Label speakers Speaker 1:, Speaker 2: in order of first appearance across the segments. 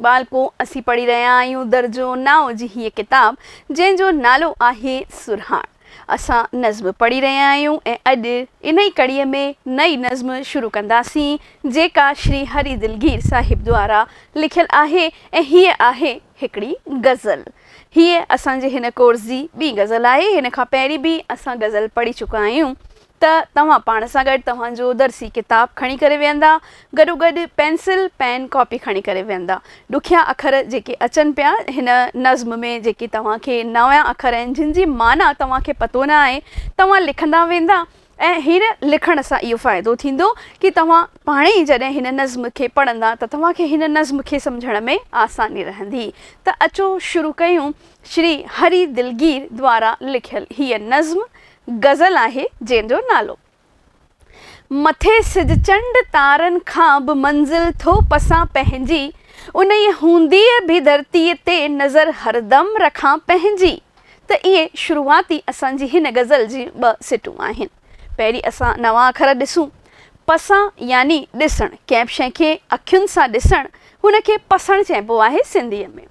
Speaker 1: बालको असी पढ़ी रहा आहियूं दर्जो 9 जी हीअ किताब जंहिंजो नालो आहे सुरहाण। असां नज़्म पढ़ी रहा आहियूं ऐं अॼु इन ई कड़ीअ में नई नज़्म शुरू कंदासीं जेका श्री हरि दिलगीर साहिब द्वारा लिखियल आहे ऐं हीअ आहे हिकिड़ी गज़ल। हीअ असांजे हिन कोर्स जी ॿी गज़ल आहे। हिन खां पहिरीं बि असां गज़ल पढ़ी चुका आहियूं त तव्हां पाण सां गॾु तव्हांजो दर्सी किताब खणी करे वेहंदा, गॾोगॾु पेंसिल पेन कॉपी खणी करे वेहंदा। ॾुखिया अखर जेके अचनि पिया हिन नज़्म में, जेके तव्हांखे नवां अखर आहिनि जिन जी माना तव्हांखे पतो न आहे, तव्हां लिखंदा वेंदा ऐं हिन लिखण सां इहो फ़ाइदो थींदो कि तव्हां पाण ई जॾहिं हिन नज़्म खे पढ़ंदा त तव्हांखे हिन नज़्म खे सम्झण में आसानी रहंदी। त अचो शुरू कयूं श्री हरि दिलगीर द्वारा लिखियल हीअ नज़्म। गज़ल आहे जंहिंजो नालो मथे सिज चंड तारनि खां बि मंज़िल थो पसां पंहिंजी, उन हूंदी बि धरतीअ ते नज़र हरदम रखां पंहिंजी। त इहे शुरूआती असांजी हिन गज़ल जी 2 सिटूं आहिनि। पहिरीं असां नवां अखर ॾिसूं। पसां यानी ॾिसणु, कंहिं बि शइ खे अखियुनि सां ॾिसणु, हुनखे पसणु चइबो आहे सिंधीअ में।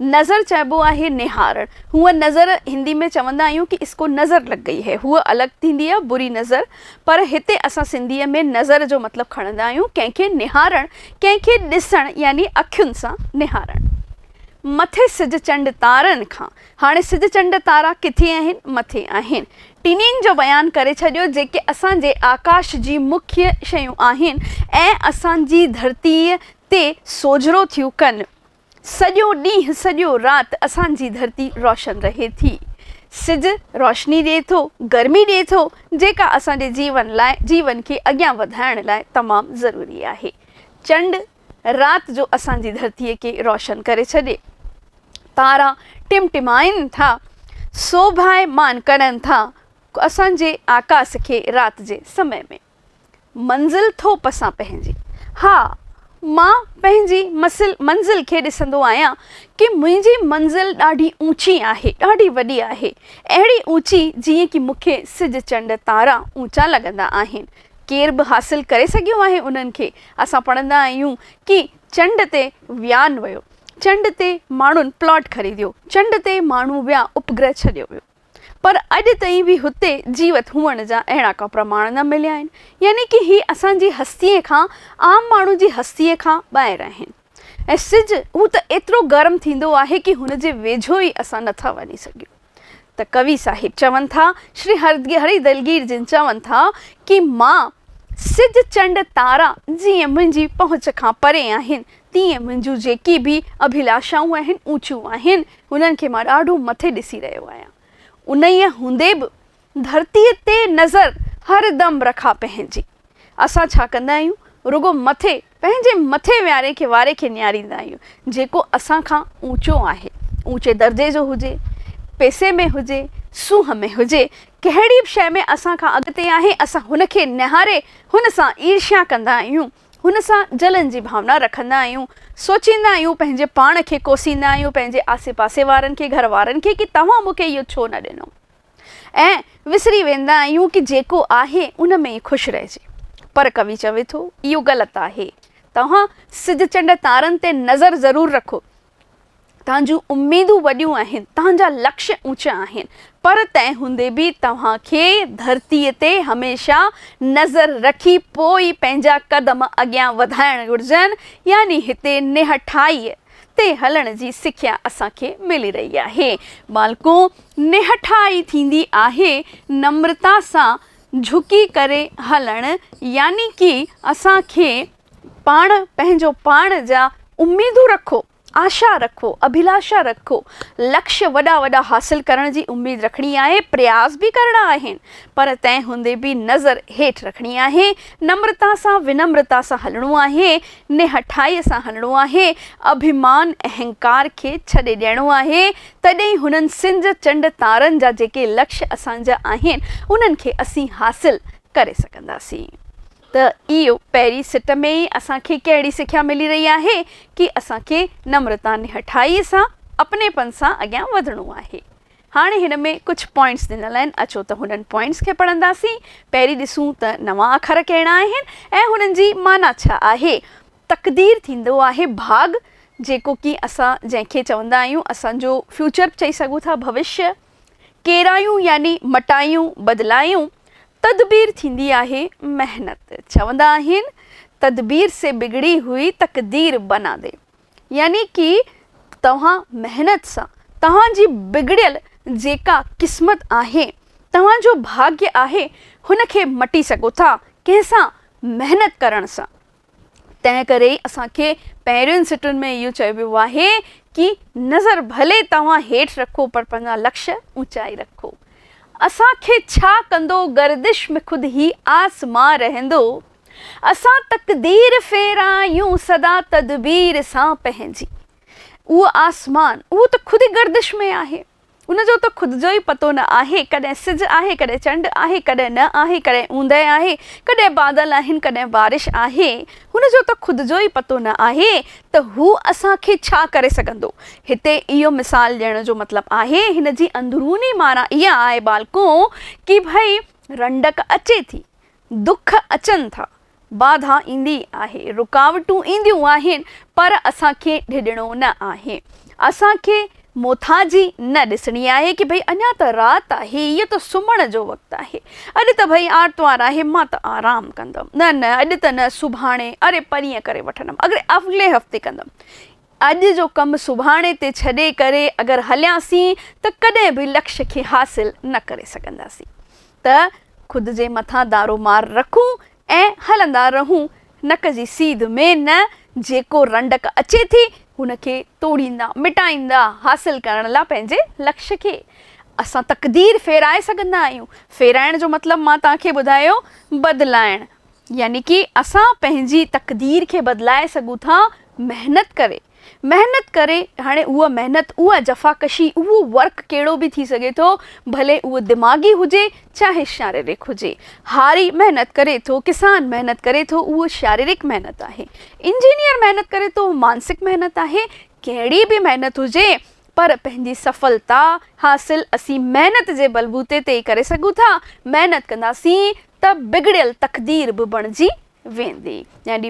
Speaker 1: नज़र चइबो आहे निहारणु। हूअ नज़र हिंदी में चवंदा आहियूं कि इसको नज़र लग गई है, हूअ अलॻि थींदी आहे बुरी नज़र, पर हिते असां सिंधीअ में नज़र जो मतिलबु खणंदा आहियूं कंहिंखे निहारणु, कंहिंखे ॾिसणु यानी अखियुनि सां निहारणु। मथे सिज चंड तारनि खां, हाणे सिज चंड तारा किथे आहिनि? मथे आहिनि। टिनिनि जो बयानु करे छॾियो जेके असांजे आकाश जी मुख्य शयूं आहिनि ऐं असांजी धरतीअ ते सोझरो थियूं कनि। सॼो ॾींहुं सॼो राति असांजी धरती रोशन रहे थी। सिज रोशनी ॾिए थो, गर्मी ॾिए थो, जेका असांजे जीवन खे अॻियां वधाइण लाइ तमामु ज़रूरी आहे। चंड राति जो असांजी धरतीअ खे रोशन करे छॾे। तारा टिमटिमाइनि था, शोभायमान करनि था असांजे आकाश खे राति जे समय में। मंज़िल थो पसां पंहिंजी, हा मां पंहिंजी मंज़िल खे ॾिसंदो आहियां कि मुंहिंजी मंज़िल ॾाढी ऊची आहे, ॾाढी वॾी आहे, अहिड़ी ऊची जीअं कि मूंखे सिज चंड तारा ऊचा लॻंदा आहिनि। केर बि हासिलु करे सघियो आहे उन्हनि खे। असां पढ़ंदा आहियूं कि चंड ते वियान वियो, चंड ते माण्हुनि प्लॉट ख़रीदियो, चंड ते माण्हू विया उपग्रह छॾियो वियो, पर अॼु ताईं बि हुते जीवत हुअण जा अहिड़ा का प्रमाण न मिलिया आहिनि। यानी कि ही असांजी हस्तीअ खां, आम माण्हू जी हस्तीअ खां ॿाहिरि आहिनि। ऐं सिज हू त एतिरो गर्म थींदो आहे कि हुनजे वेझो ई असां नथा वञी सघूं। त कवि साहिब चवनि था, श्री हरि दिलगीर जिन चवनि था कि मां सिज चंड तारा जीअं मुंहिंजी पहुच खां परे आहिनि, तीअं मुंहिंजूं जेकी बि अभिलाषाऊं आहिनि ऊचियूं आहिनि, हुननि खे मां ॾाढो मथे ॾिसी रहियो आहियां। उन हूंदे बि धरतीअ ते नज़र हरदम रखा पंहिंजी। असां छा कंदा आहियूं? रुगो मथे, पंहिंजे मथे वारे खे निहारींदा आहियूं, जेको असां खां ऊचो आहे, ऊचे दर्जे जो हुजे, पैसे में हुजे, सूंह में हुजे, कहिड़ी बि शइ में असां खां अॻिते आहे, असां हुनखे निहारे हुन सां ईर्ष्या कंदा आहियूं, हुन सां जलन जी भावना रखंदा आहियूं, सोचींदा आहियूं, पंहिंजे पाण खे कोसींदा आहियूं, पंहिंजे आसे पासे वारनि खे, घर वारनि खे कि तव्हां मूंखे इहो छो न ॾिनो, ऐं विसरी वेंदा आहियूं कि जेको आहे उन में ई ख़ुशि रहिजे। पर कवि चवे थो इहो ग़लति आहे। तव्हां सिज चंड तारनि ते नज़र ज़रूरु रखो, तव्हांजूं उमेदूं वॾियूं आहिनि, तव्हांजा लक्ष्य ऊचा आहिनि, पर तंहिं हूंदे बि तव्हांखे धरतीअ ते हमेशह नज़र रखी पोइ ई पंहिंजा क़दम अॻियां वधाइण घुरिजनि। यानी हिते निहठाईअ ते हलण जी सिख्या असांखे मिली रही आहे। बालको, निहठाई थींदी आहे नम्रता सां झुकी करे हलणु, यानी कि असांखे पंहिंजो पाण जा उमेदूं रखो, आशा रखो, अभिलाषा रखो, लक्ष्य वॾा वॾा हासिल करण जी उमेद रखणी आहे, प्रयास बि करणा आहिनि, पर तंहिं हूंदे बि नज़र हेठि रखणी आहे, नम्रता सां विनम्रता सां हलणो आहे, निहठाईअ सां हलणो आहे, अभिमान अहंकार खे छॾे ॾियणो आहे। तॾहिं हुननि सिंज चंड तारनि जा जेके लक्ष्य असांजा आहिनि उन्हनि खे असीं हासिल करे सघंदासीं। त इहो पहिरीं सिट में ई असांखे कहिड़ी सिख्या मिली रही आहे कि असांखे नम्रता निहठाईअ सां अपनेपन सां अॻियां वधणो आहे। हाणे हिन में कुझु पॉइंट्स ॾिनल आहिनि, अचो त हुननि पॉइंट्स खे पढ़ंदासीं। पहिरीं ॾिसूं त नवां अखर कहिड़ा आहिनि ऐं हुननि जी माना छा आहे। तक़दीर थींदो आहे भाग जेको कि असां जंहिंखे चवंदा आहियूं असांजो फ्यूचर चई सघूं था, भविष्य। केरायूं यानी मटायूं, बदलायूं। तदबीर थींदी आहे मेहनत। चवंदा आहिनि तदबीर से बिगड़ी हुई तकदीर बना दे, यानी कि तव्हां मेहनत सां तव्हांजी बिगड़ियल जेका क़िस्मत आहे, तव्हांजो भाग्य आहे, हुनखे मटी सघो था कंहिंसां, मेहनत करण सां। तंहिं करे असांखे पहिरियुनि सिटुनि में इहो चयो वियो आहे कि नज़र भले तव्हां हेठि रखो पर पंहिंजा लक्ष्य ऊचाई रखो। असांखे छा कंदो गर्दिश में ख़ुदि ही आसमां रहंदो, असां तकदीर फेरायूं सदा तदबीर सां पंहिंजी। उहो आसमान उहो त ख़ुदि ई गर्दिश में आहे, उनजो त ख़ुदि जो ई पतो न आहे। कॾहिं सिज आहे, कॾहिं चंड आहे, कॾहिं न आहे, कॾहिं ऊंदहि आहे, कॾहिं बादल आहिनि, कॾहिं बारिश आहे। हुनजो त ख़ुदि जो ई पतो न आहे त हू असांखे छा करे सघंदो। हिते इहो मिसाल ॾियण जो मतिलबु आहे, हिन जी अंदरूनी माना इहा आहे बालको कि भई रंडक अचे थी, दुख अचनि था, बाधा ईंदी आहे, रुकावटूं ईंदियूं आहिनि, पर असांखे ढिढणो न आहे। असांखे मोथाजी न ॾिसणी आहे कि भई अञा त राति आहे, इहो त सुम्हण जो वक़्तु आहे, अॼु त भई आर्तवारु आहे, मां त आराम कंदमि, न अॼु त न, सुभाणे, अरे परीहं करे वठंदमि, अॻिले अॻिले हफ़्ते कंदमि। अॼु जो कमु सुभाणे ते छॾे करे अगरि हलियासीं त कॾहिं बि लक्ष्य खे हासिल न करे सघंदासीं। त ख़ुदि जे मथां दारो मार रखूं ऐं हलंदा रहूं, नक जी सीध में न। जेको रंडक अचे थी हुनखे तोड़ींदा, मिटाईंदा, हासिल करण लाइ पंहिंजे लक्ष्य खे। असां तकदीर फेराए सघंदा आहियूं। फेराइण जो मतिलबु मां तव्हांखे ॿुधायो, बदिलाइण, यानी कि असां पंहिंजी तकदीर खे बदिलाए सघूं था महिनत करे। महिनत करे, हाणे उहा महिनत, उहा जफ़ाकशी, उहो वर्क कहिड़ो बि थी सघे थो, भले उहो दिमाग़ी हुजे चाहे शारीरिक हुजे। हारी महिनत करे थो, किसान महिनत करे थो, उहो शारीरिक महिनत आहे। इंजीनियर महिनत करे थो, मानसिक महिनत आहे। कहिड़ी बि महिनत हुजे, पर पंहिंजी सफलता हासिल असीं महिनत जे बलबूते ते ई करे सघूं था। महिनत कंदासीं त बिगड़ियल तकदीर बि बणिजी वेंदी। यानी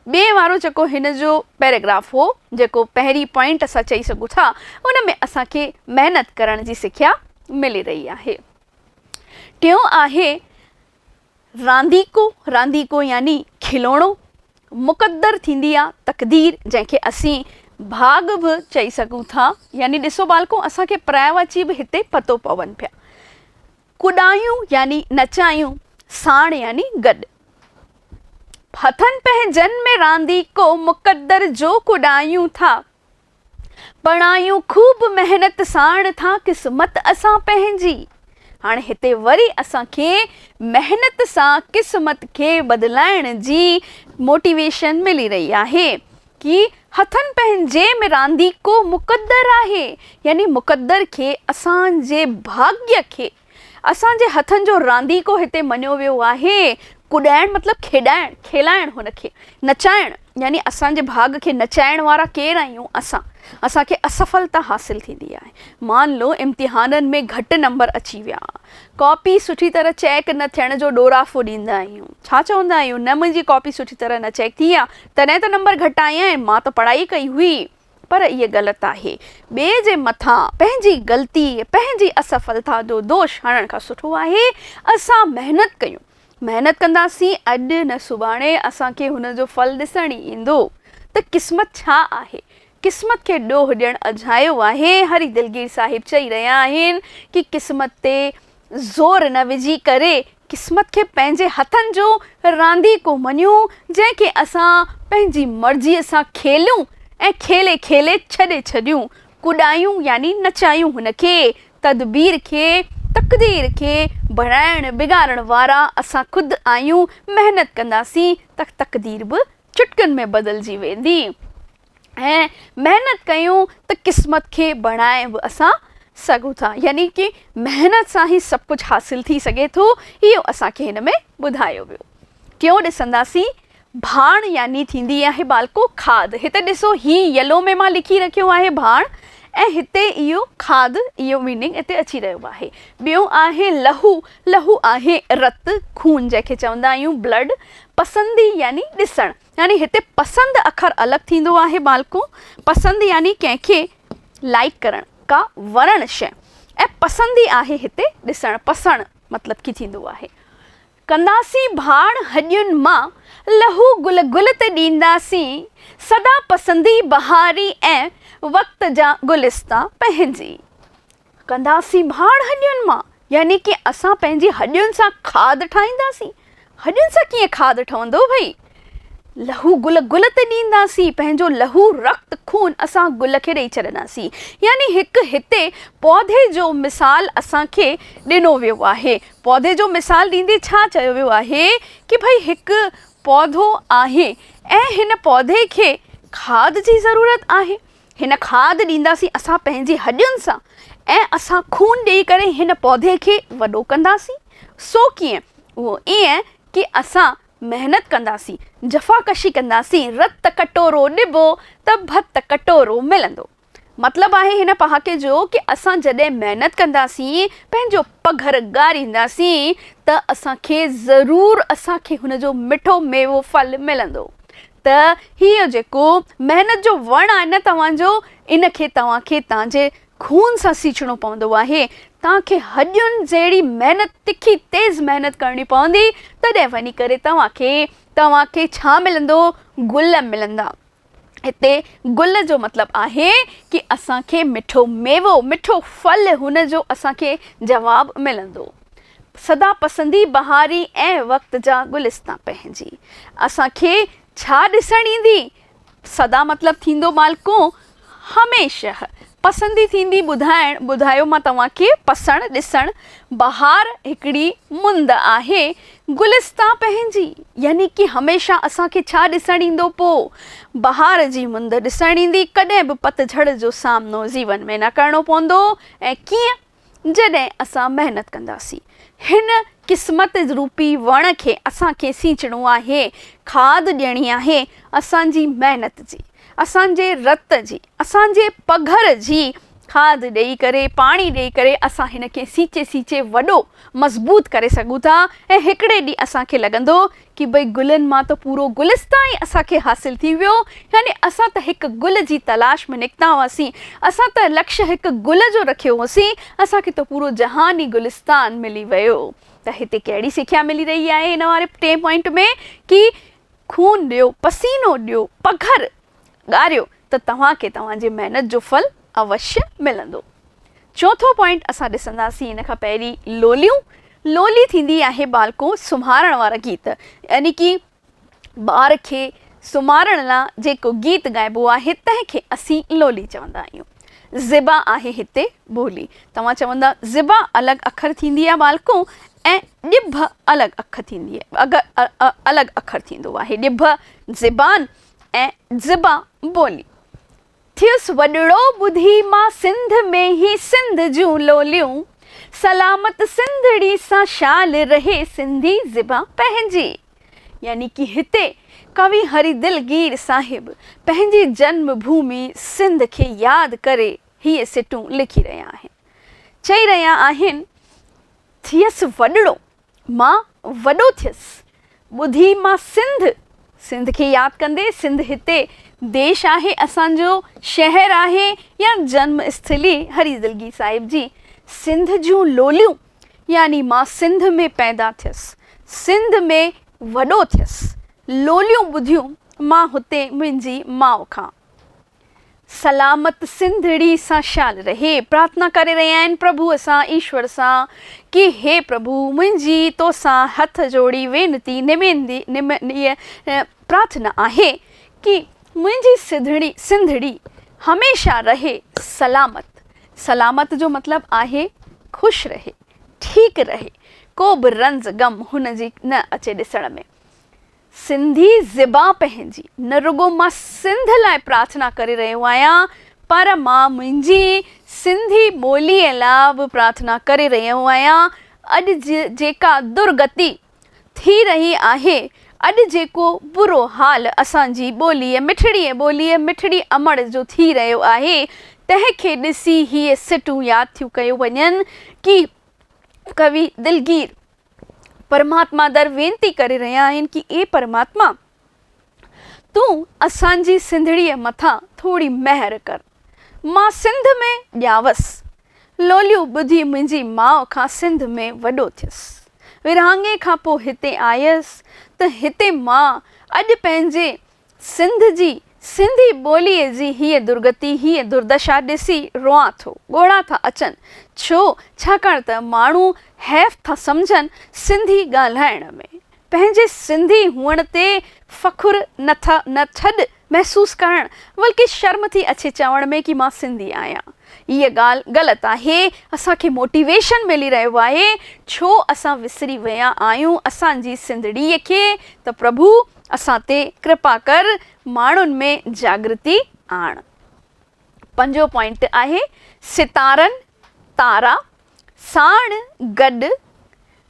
Speaker 1: ॿिए वारो जेको हिन जो पैराग्राफ हो, जेको पहिरीं पॉइंट असां चई सघूं था, उन में असांखे महिनत करण जी सिख्या मिली रही आहे। टियों आहे रांदीको। रांदीको यानी खिलोणो। मुक़द्दर थींदी आहे तकदीर, जंहिंखे असीं भाग बि चई सघूं था। यानी ॾिसो बालको, असांखे प्रायवाची बि हिते पतो पवनि पिया। कुॾायूं यानी नचायूं, साण यानी गॾु। हथनि पंहिंजनि में रांदीको, मुक़द्दर जो कुॾायूं था। बणायूं खूब महिनत साण था, क़िस्मत असां पंहिंजी। हाणे हिते वरी असांखे महिनत सां क़िस्मत खे बदिलाइण जी मोटिवेशन मिली रही आहे कि हथनि पंहिंजे में रांदीको मुक़द्दर आहे। यानी मुक़द्दर खे, असांजे भाग्य खे, असांजे हथनि जो रांदीको हिते मञियो वियो आहे। कुॾाइण मतिलबु खेॾाइण, खेलाइण, हुनखे नचाइण, यानी असांजे भाग खे नचाइण वारा केरु आहियूं? असांखे असफलता हासिल थींदी आहे। मान लो इम्तिहाननि में घटि नंबर अची विया, कॉपी सुठी तरह चेक न थियण जो ॾोराफो ॾींदा आहियूं। छा चवंदा आहियूं? न, मुंहिंजी कॉपी सुठी तरह न चेक थी आहे, तॾहिं त नंबर घटि आया आहिनि, मां त पढ़ाई कई हुई। पर इहे ग़लति आहे। ॿिए जे मथां पंहिंजी ग़लती, पंहिंजी असफलता जो दोष हणण खां सुठो आहे असां महिनत कयूं। महिनत कंदासीं, अॼु न सुभाणे असांखे हुनजो फल ॾिसण ई ईंदो। त क़िस्मत छा आहे? क़िस्मत खे ॾोह ॾियणु अजायो आहे। हरी दिलगीर साहिब चई रहिया आहिनि कि क़िस्मत ते ज़ोर न विझी करे क़िस्मत खे पंहिंजे हथनि जो रांदीको मञूं, जंहिंखे असां पंहिंजी मर्ज़ीअ सां खेलियूं ऐं खेले खेले छॾे छॾियूं। कुॾायूं यानी नचायूं हुनखे। तदबीर खे, तकदीर खे बढ़ाइण बिगाड़ण वारा असां ख़ुदि आहियूं। महिनत कंदासीं त तकदीर बि चुटकनि में बदिलजी वेंदी। ऐं महिनत कयूं त क़िस्मत खे बढ़ाए बि असां सघूं था। यानी कि महिनत सां ई सभु कुझु हासिल थी सघे थो। इहो असांखे हिन में ॿुधायो वियो। टियों ॾिसंदासीं, भाण यानी थींदी आहे बालको खाद। हिते ॾिसो, ही येलो में मां लिखी रखियो आहे भाण, ऐं हिते इहो खाद, इहो मीनिंग हिते अची रहियो आहे। ॿियो आहे लहू। लहू आहे रत, खून, जंहिंखे चवंदा आहियूं ब्लड। पसंदी यानी ॾिसण। यानी हिते पसंद अखर अलग थींदो आहे बालको। पसंद यानी कंहिंखे लाइक करण का वरण शइ, ऐं पसंदी आहे हिते ॾिसण, पसंद मतलब की थींदो आहे। कंदासीं भाण हॾियुनि मां लहू गुल गुल ते ॾींदासीं, सदा पसंदी बहारी ऐं वक़्त जा गुलिस्ता पंहिंजी। कंदासीं भाण हॾियुनि मां यानी कि असां पंहिंजी हॾियुनि सां खाद ठाहींदासीं। हॾियुनि सां कीअं खाद ठहंदो भई? लहू गुल गुल ते ॾींदासीं, पंहिंजो लहू रक्त खून असां गुल खे ॾेई छॾंदासीं। यानी हिकु हिते पौधे जो मिसाल असांखे ॾिनो वियो आहे। पौधे जो मिसाल ॾींदे छा चयो वियो आहे कि भई हिकु पौधो आहे ऐं हिन पौधे खे खाद जी ज़रूरत आहे। हिन खाद ॾींदासीं असां पंहिंजी हॾियुनि सां ऐं असां खून ॾेई करे हिन पौधे खे वॾो कंदासीं। सो कीअं? उहो ईअं कि असां मेहनत कंदासीं, जफ़ाकशी कंदासीं, रत कटोरो ॾिबो त भत कटोरो मिलंदो। मतलब आहे हिन पहाके जो कि असां जॾहिं मेहनत कंदासीं, पंहिंजो पघर ॻारींदासीं त असांखे ज़रूरु असांखे हुनजो मिठो मेवो फल मिलंदो। त हीअ जेको मेहनत जो वण आहे न तव्हांजो, इनखे तव्हांखे तव्हांजे खून सां सींचणो पवंदो आहे। तव्हांखे हॾियुनि जहिड़ी मेहनत, तिखी तेज़ मेहनत करणी पवंदी, तॾहिं वञी करे तव्हांखे छा मिलंदो? गुल मिलंदा। हिते गुल जो मतलब आहे कि असांखे मिठो मेवो, मिठो फल, हुनजो असांखे जवाब मिलंदो। सदा पसंदी बहारी ऐं वक़्त जा गुलिस्ता पंहिंजी। असांखे छा ॾिसण ईंदी? सदा मतलब थींदो मालको हमेशह। पसंदी थींदी ॿुधायो मां तव्हांखे, पसंद ॾिसण। बहार हिकिड़ी मुंद आहे, गुलिस्ता पंहिंजी यानी कि हमेशह असांखे छा ॾिसण ईंदो? पोइ बहार जी मुंद ॾिसण ईंदी। कॾहिं बि पतझड़ जो सामनो जीवन में न करणो पवंदो। ऐं कीअं? जॾहिं असां मेहनत कंदासीं। हिन क़िस्मत रूपी वण खे असांखे सींचणो आहे, खाद ॾियणी आहे असांजी मेहनत जी, असांजे रत जी, असांजे पघर जी खाद ॾेई करे, पाणी ॾेई करे असां हिन खे सींचे सींचे वॾो मज़बूत करे सघूं था। ऐं हिकिड़े ॾींहुं असांखे लॻंदो कि भई गुलनि मां त पूरो गुलिस्तां ई असांखे हासिल थी वियो। यानी असां त हिकु गुल जी तलाश में निकिता हुआसीं, असां त लक्ष्य हिकु गुल जो रखियो हुओसीं, असांखे त पूरो जहान ई गुलिस्तान मिली वियो। त हिते कहिड़ी सिख्या मिली रही आहे हिन वारे 3 पॉइंट में कि खून ॾियो, पसीनो ॾियो, पघर ॻारियो त तव्हांखे तव्हांजे मेहनत जो फल अवश्य मिलंदो। चौथो पॉइंट असां ॾिसंदासीं हिन खां पहिरीं लोलियूं। लोली थींदी आहे बालको सुम्हारण वारा गीत, यानी कि ॿार खे सुम्हारण लाइ जेको गीत ॻाइबो आहे तंहिंखे असीं लोली चवंदा आहियूं। ज़िबा आहे हिते ॿोली। तव्हां चवंदा ज़िबा अलॻि अखर थींदी आहे बालको, ऐं ॾिभ अलॻि अखर थींदी आहे, अलॻि अखर थींदो आहे। ॾिभ ज़िबान ऐं ज़िबा ॿोली। थियुसि वॾड़ो ॿुधी मां सिंध में ही सिंध जूं लोलियूं, सलामत सिंधड़ी सां शाल रहे सिंधी ज़िबा पंहिंजी। यानी कि हिते कवि हरि दिलगीर साहिब पंहिंजी जन्म भूमि सिंध खे यादि करे हीअ सिटूं लिखी रहिया आहिनि। चई रहिया आहिनि थियसि वॾड़ो, मां वॾो थियसि, ॿुधी मां सिंध, सिंध खे यादि कंदे, सिंध हिते देश आहे, असांजो शहर आहे या जन्म स्थली हरि दिलगीर साहिब जी। सिंध जूं लोलियूं यानी मां सिंध में पैदा थियसि, सिंध में वॾो थियसि, लोलियूं ॿुधियूं मां हुते मुंहिंजी माउ खां। सलामत सिंधड़ी सां शाल रहे, प्रार्थना करे रहिया आहिनि प्रभुअ सां, ईश्वर सां कि हे प्रभु मुंहिंजी तोसां हथ जोड़ी वेनती प्रार्थना आहे कि मुंहिंजी सिंधड़ी हमेशा रहे सलामत। सलामत जो मतलब आहे ख़ुशि रहे, ठीक रहे, को बि रंज गम हुनजी न अचे ॾिसण में। सिंधी ज़िबा पंहिंजी, न रुगो मां सिंध लाइ प्रार्थना करे रहियो आहियां, पर मां मुंहिंजी सिंधी ॿोलीअ लाइ बि प्रार्थना करे रहियो आहियां। अॼु जेका दुर्गति थी रही आहे, अॼु जेको बुरो हाल असांजी ॿोलीअ, मिठड़ी अमड़ जो थी रहियो आहे, तंहिंखे ॾिसी हीअ सिटूं यादि थियूं कयूं वञनि कि कवि दिलगीर परमात्मा दर वेनती करे रहिया आहिनि कि ए परमात्मा, तूं असांजी सिंधड़ीअ मथां थोड़ी महर कर, मां सिंध में ॼावसि, लोलियूं ॿुधी मुंहिंजी माउ खां सिंध में वॾो थियसि। विरहाङे खां पोइ हिते आयसि त हिते मां अॼु पंहिंजे सिंध जी सिंधी ॿोलीअ जी हीअ दुर्गति हीअ दुर्दशा ॾिसी रोआं थो, ॻोड़ा था अचनि। छो? छाकाणि त माण्हू हैफ़ था सम्झनि सिंधी ॻाल्हाइण में। पंहिंजे सिंधी हुअण ते फ़ख़ुरु न छॾ महसूसु करणु, बल्कि शर्म थी अचे चवण में कि मां सिंधी आहियां। इहा ॻाल्हि ग़लति आहे। असांखे मोटिवेशन मिली रहियो आहे। छो असां विसरी विया आहियूं असांजी सिंधड़ीअ खे? त प्रभु असां ते कृपा कर, माण्हुनि में जागृति आण। 5 पॉइंट आहे सितारनि तारा, साण गॾु,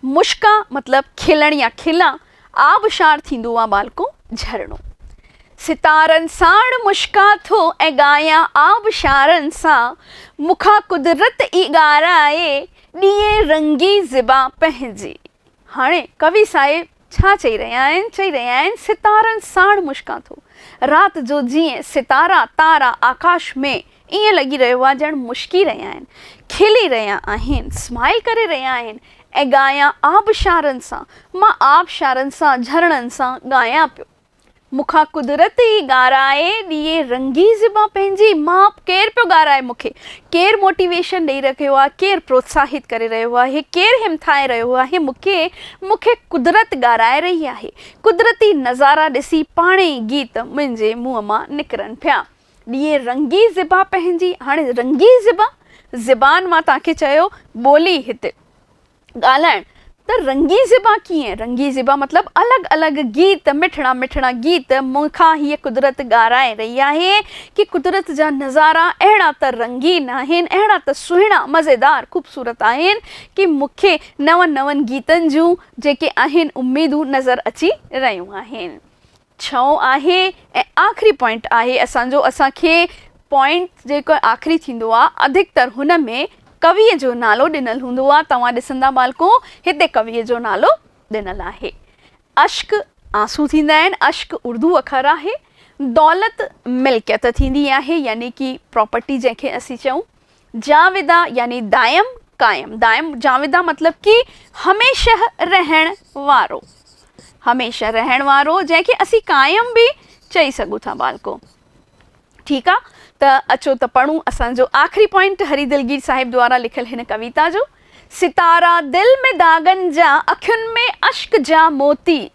Speaker 1: मुश्का मतलब खिलण या खिला, आबशार थींदो आहे बालको झरणो। सितारनि साण मुश्का थो ऐं ॻायां आबशारनि सां, मूंखां कुदरत ई ॻाराए ॾींहुं रंगी ज़िबा पंहिंजी। हाणे कवि साहिब छा चई रहिया आहिनि? चई रहिया आहिनि सितारनि साण मुश्का थो। राति जो जीअं सितारा तारा आकाश में ईअं लॻी रहियो आहे ॼण मुश्की रहिया आहिनि, खिली रहिया आहिनि, स्माइल करे रहिया आहिनि। ऐं ॻायां आबशारनि सां, मां आबशारनि सां झरणनि सां ॻायां पियो। मूंखां कुदरत ई ॻाराए ॾींहुं रंगी ज़िबा पंहिंजी। मां केरु पियो ॻाराए मूंखे? केरु मोटिवेशन ॾेई रखियो आहे? केरु प्रोत्साहित करे रहियो आहे? केरु हिमथाए रहियो आहे मूंखे? मूंखे कुदरत ॻाराए रही आहे। कुदरती नज़ारा ॾिसी पाणे ई गीत मुंहिंजे मुंहं मां निकिरनि पिया। ॾींहुं रंगी ज़िबा पंहिंजी। हाणे रंगी ज़िबा, ज़िबान मां तव्हांखे चयो ॿोली हिते ॻाल्हाइण, त रंगी ज़िबा कीअं? रंगी ज़िबा मतिलबु अलॻि अलॻि गीत, मिठड़ा मिठड़ा गीत मूंखां हीअ कुदरत ॻाराए रही आहे कि कुदरत जा नज़ारा अहिड़ा त रंगीन आहिनि, अहिड़ा त सुहिणा मज़ेदार ख़ूबसूरत आहिनि कि मूंखे नवनि नवनि गीतनि जूं जेके आहिनि उमेदूं नज़र अची रहियूं आहिनि। 6 आहे ऐं आख़िरी पॉइंट आहे असांजो। असांखे पॉइंट जेको आख़िरी थींदो आहे अधिकतर हुन में कविअ जो नालो ॾिनल हूंदो आहे। तव्हां ॾिसंदा बालको हिते कविअ जो नालो ॾिनल आहे। अश्क आंसू थींदा आहिनि। अश्क उर्दू अखर आहे। दौलत मिल्कियत थींदी आहे यानी कि प्रॉपर्टी जंहिंखे असीं चऊं। जाविदा यानी दायम कायम। दायम जाविदा मतलब कि हमेशह रहण वारो, हमेशह रहण वारो, जंहिंखे असीं कायम बि चई सघूं था बालको। ठीकु आहे, त अचो त पढ़ूं असांजो आख़िरी पॉइंट हरी दिलगीर साहिब द्वारा लिखियल हिन कविता जो। सितारा दिल में दागन जा, अखियुनि में अश्क जा मोती,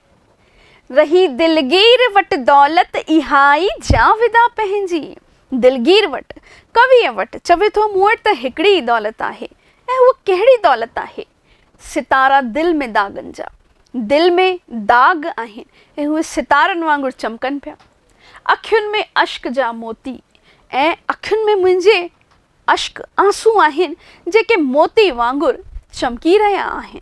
Speaker 1: रही दिलगीर वटि दौलत इहाई जाविदा पंहिंजी। दिलगीर वटि, कविअ वटि चवे थो मूं वटि त हिकिड़ी दौलत आहे। ऐं उहा कहिड़ी दौलत आहे? सितारा दिल में दागन जा, दिल में दाग आहिनि ऐं उहे सितारनि वांगुरु चमकनि पिया। अखियुनि में अश्क जा मोती, ऐं अखियुनि में मुंहिंजे अश्क आंसू आहिनि जेके मोती वांगुरु चमकी रहिया आहिनि।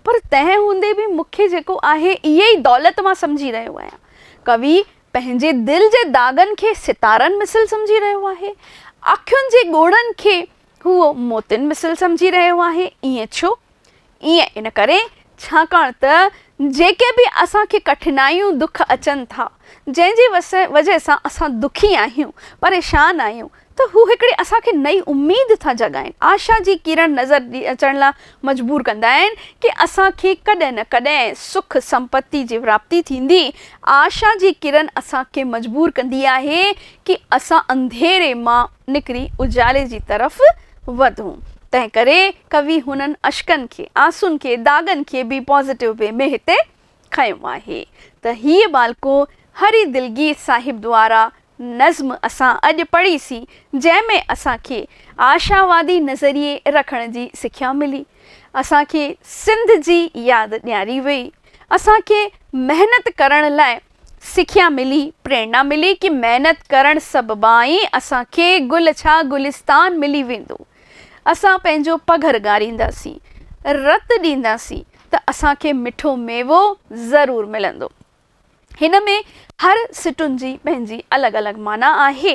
Speaker 1: पर तंहिं हूंदे बि मूंखे जेको आहे इहे ई दौलत मां सम्झी रहियो आहियां। कवि पंहिंजे दिलि जे दागनि खे सितारनि मिसल सम्झी रहियो आहे। अखियुनि जे ॻोड़नि खे उहो मोतियुनि मिसल सम्झी रहियो आहे। ईअं छो? ईअं इन करे छाकाणि त जेके बि असांखे कठिनाइयूं दुख अचनि था, जंहिंजी वजह सां असां दुखी आहियूं, परेशान आहियूं, त हू हिकिड़ी असांखे नई उमेद था जगाइनि, आशा जी किरण नज़र अचण लाइ मजबूर कंदा आहिनि कि असांखे कॾहिं न कॾहिं सुख संपत्ति जी प्राप्ति थींदी। आशा जी किरण असांखे मजबूर कंदी आहे कि असां अंधेरे मां निकिरी उजाले जी तरफ़ वधूं। तंहिं करे कवि हुननि अश्कनि खे, आंसुनि खे, दागनि खे बि पॉज़िटिव वे में हिते खयो आहे। त हीअ बालको हरी दिलगीर साहिब द्वारा नज़्म असां अॼु पढ़ीसीं, जंहिंमें असांखे आशावादी नज़रिए रखण जी सिख्या मिली। असांखे सिंध जी यादि ॾियारी वई। असांखे महिनत करण लाइ सिख्या मिली, प्रेरणा मिली कि महिनत करण सबबां ई असांखे गुल छा गुलिस्तान मिली वेंदो। असां पंहिंजो पघर ॻारींदासीं, रत ॾींदासीं त असांखे मिठो मेवो ज़रूरु मिलंदो। हिन में हर सिटुनि जी पंहिंजी अलॻि अलॻि माना आहे।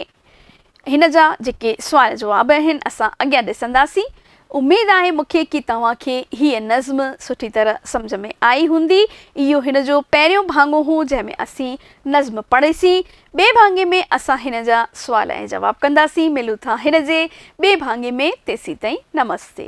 Speaker 1: हिन जा जेके सुवाल जवाब आहिनि असां अॻियां ॾिसंदासीं। उम्मीद आहे मूंखे कि तव्हांखे हीअ नज़्म सुठी तरह सम्झ में आई हूंदी। इहो हिन जो पहिरियों भाङो हो जंहिंमें असीं नज़्म पढ़ीसीं। ॿिए भाङे में असां हिन जा सुवाल ऐं जवाब कंदासीं। मिलूं था हिन जे ॿिए भाङे में। तेसीं ताईं नमस्ते।